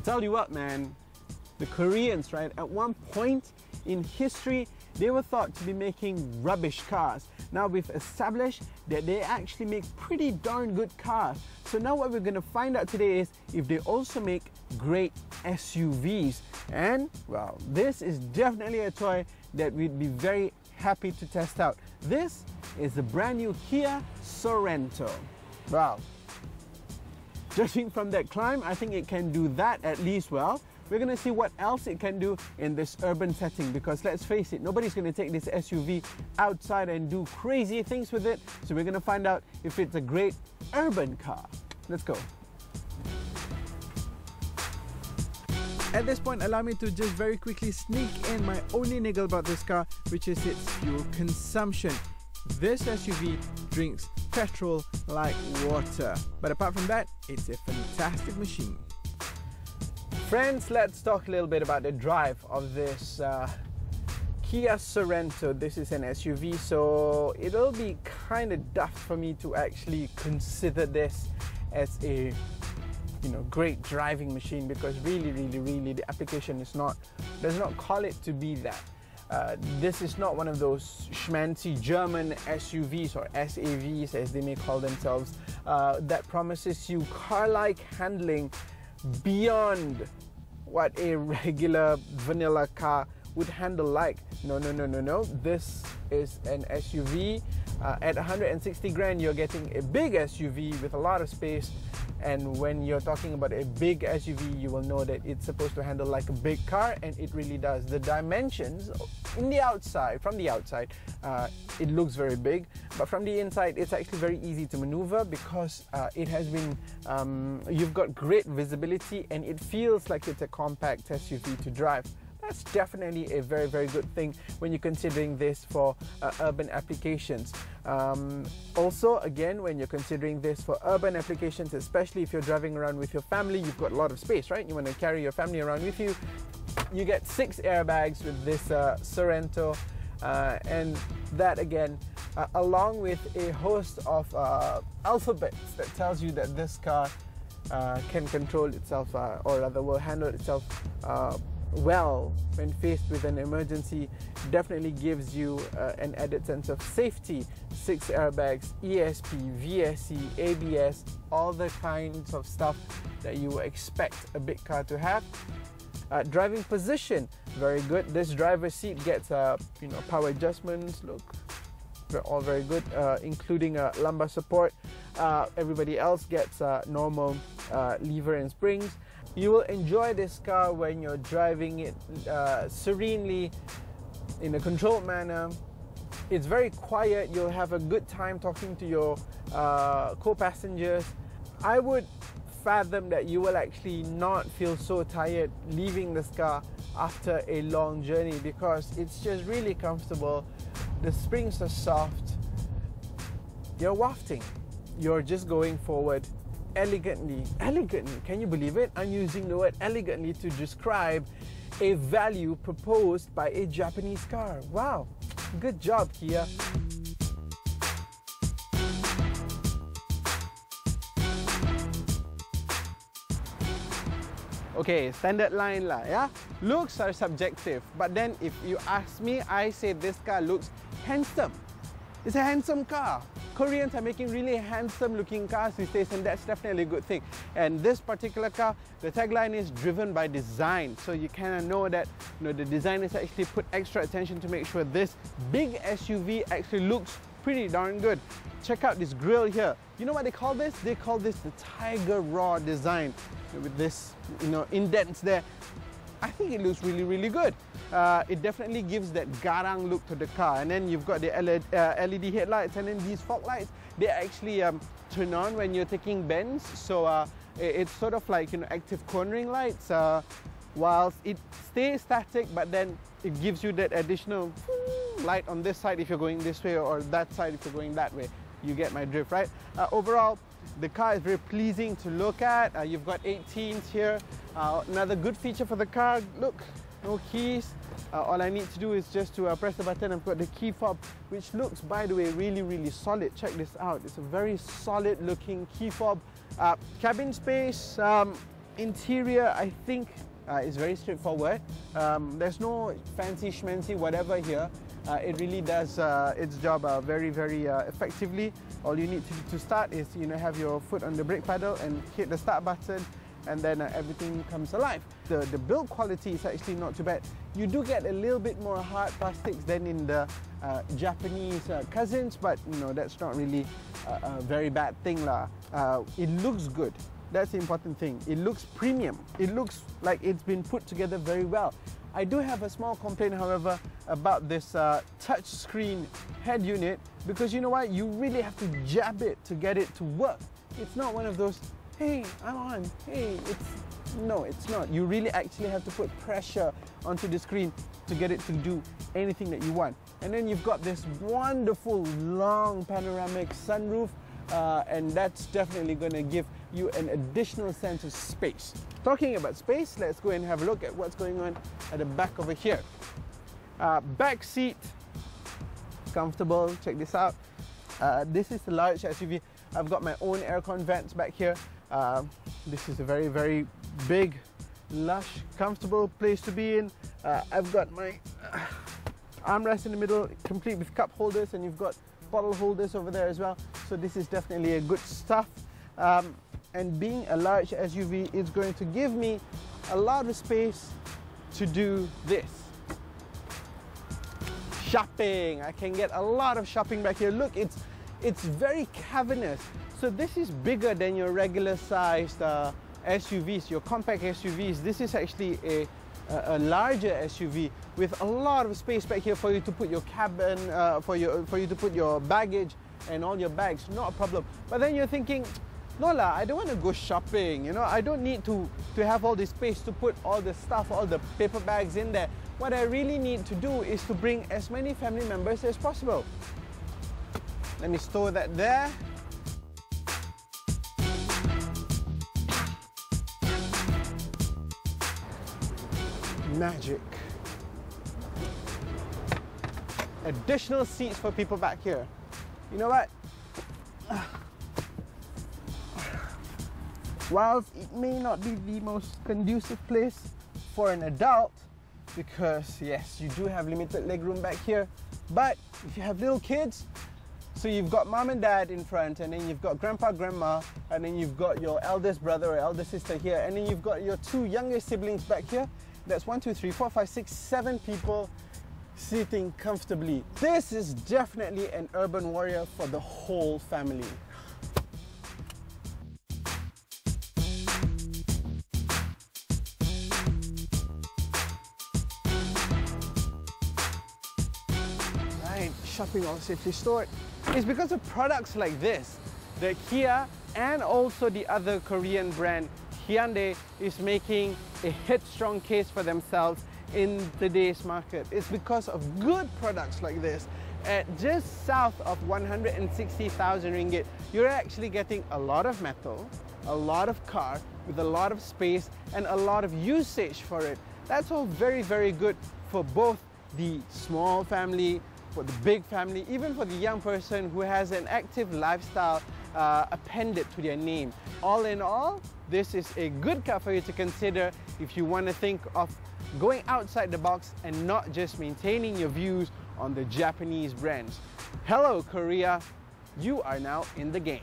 tell you what, man, the Koreans, right, at one point in history, they were thought to be making rubbish cars. Now we've established that they actually make pretty darn good cars. So now what we're going to find out today is if they also make great SUVs. And, well, this is definitely a toy that we'd be very happy to test out. This is the brand new Kia Sorento. Wow. Judging from that climb, I think it can do that at least well. We're going to see what else it can do in this urban setting, because let's face it, nobody's going to take this SUV outside and do crazy things with it. So we're going to find out if it's a great urban car. Let's go. At this point, allow me to just very quickly sneak in my only niggle about this car, which is its fuel consumption. This SUV drinks petrol like water. But apart from that, it's a fantastic machine. Friends, let's talk a little bit about the drive of this Kia Sorento. This is an SUV, so it'll be kind of daft for me to actually consider this as a great driving machine, because really the application does not call it to be that. This is not one of those schmancy German SUVs or SAVs as they may call themselves that promises you car-like handling beyond what a regular vanilla car would handle like. No. This is an SUV. At 160 grand, you're getting a big SUV with a lot of space. And when you're talking about a big SUV, you will know that it's supposed to handle like a big car, and it really does. The dimensions from the outside, it looks very big, but from the inside, it's actually very easy to maneuver because it has been, you've got great visibility and it feels like it's a compact SUV to drive. That's definitely a very good thing when you're considering this for urban applications. Also, again, when you're considering this for urban applications, especially if you're driving around with your family, you've got a lot of space, right? You want to carry your family around with you. You get 6 airbags with this Sorento, and that again, along with a host of alphabets that tells you that this car can control itself, or rather will handle itself well when faced with an emergency, definitely gives you an added sense of safety. 6 airbags, ESP, VSC, ABS, all the kinds of stuff that you would expect a big car to have. Driving position, very good. This driver's seat gets power adjustments. Look, they're all very good, including lumbar support. Everybody else gets normal lever and springs. You will enjoy this car when you're driving it serenely, in a controlled manner. It's very quiet. You'll have a good time talking to your co-passengers. I would fathom that you will actually not feel so tired leaving this car after a long journey, because it's just really comfortable. The springs are soft. You're wafting. You're just going forward elegantly. Can you believe it? I'm using the word elegantly to describe a value proposed by a Japanese car. Wow, good job, Kia. Okay, standard line lah, yeah? Looks are subjective, but then if you ask me, I say this car looks handsome. It's a handsome car. Koreans are making really handsome looking cars these days, and that's definitely a good thing. And this particular car, the tagline is driven by design. So you kind of know that the designers actually put extra attention to make sure this big SUV actually looks pretty darn good. Check out this grille here. You know what they call this? They call this the Tiger Raw design, with this indents there. I think it looks really good. It definitely gives that garang look to the car. And then you've got the LED headlights, and then these fog lights, they actually turn on when you're taking bends. So it's sort of like active cornering lights, whilst it stays static, but then it gives you that additional light on this side if you're going this way, or that side if you're going that way. You get my drift, right? Overall, the car is very pleasing to look at. You've got 18s here. Another good feature for the car, look, no keys. All I need to do is just to press the button. I've got the key fob, which looks, by the way, really solid. Check this out. It's a very solid looking key fob. Cabin space, Interior, I think, is very straightforward. There's no fancy schmancy whatever here. It really does its job very effectively. All you need to start is, you know, have your foot on the brake pedal and hit the start button, and then everything comes alive. The build quality is actually not too bad. You do get a little bit more hard plastics than in the Japanese cousins, but you know, that's not really a very bad thing lah. It looks good. That's the important thing. It looks premium. It looks like it's been put together very well. I do have a small complaint, however, about this touch screen head unit, because you know what? You really have to jab it to get it to work. It's not one of those, hey, I'm on, hey, no, it's not. You really actually have to put pressure onto the screen to get it to do anything that you want. And then you've got this wonderful long panoramic sunroof, and that's definitely going to give you an additional sense of space. Talking about space, let's go and have a look at what's going on at the back over here. Back seat, comfortable. Check this out. This is a large SUV. I've got my own aircon vents back here. This is a very big, lush, comfortable place to be in. I've got my armrest in the middle, complete with cup holders, and you've got bottle holders over there as well. So this is definitely a good stuff. And being a large SUV, it's going to give me a lot of space to do this. Shopping. I can get a lot of shopping back here. Look, it's very cavernous. So this is bigger than your regular sized SUVs, your compact SUVs. This is actually a larger SUV with a lot of space back here for you to put your cabin, for you to put your baggage and all your bags. Not a problem. But then you're thinking, no lah, I don't want to go shopping, you know, I don't need to have all this space to put all the stuff, all the paper bags in there. What I really need to do is to bring as many family members as possible. Let me store that there. Magic. Additional seats for people back here. You know what? Whilst it may not be the most conducive place for an adult, because yes, you do have limited legroom back here, but if you have little kids, so you've got mom and dad in front, and then you've got grandpa, grandma, and then you've got your eldest brother or eldest sister here, and then you've got your two younger siblings back here. That's 1, 2, 3, 4, 5, 6, 7 people sitting comfortably. This is definitely an urban warrior for the whole family. Shopping all safely stored. It's because of products like this that Kia and also the other Korean brand Hyundai is making a headstrong case for themselves in today's market. It's because of good products like this. At just south of 160,000 ringgit, you're actually getting a lot of metal, a lot of car with a lot of space and a lot of usage for it. That's all very good for both the small family, for the big family, even for the young person who has an active lifestyle appended to their name. All in all, this is a good car for you to consider if you want to think of going outside the box and not just maintaining your views on the Japanese brands. Hello Korea, you are now in the game.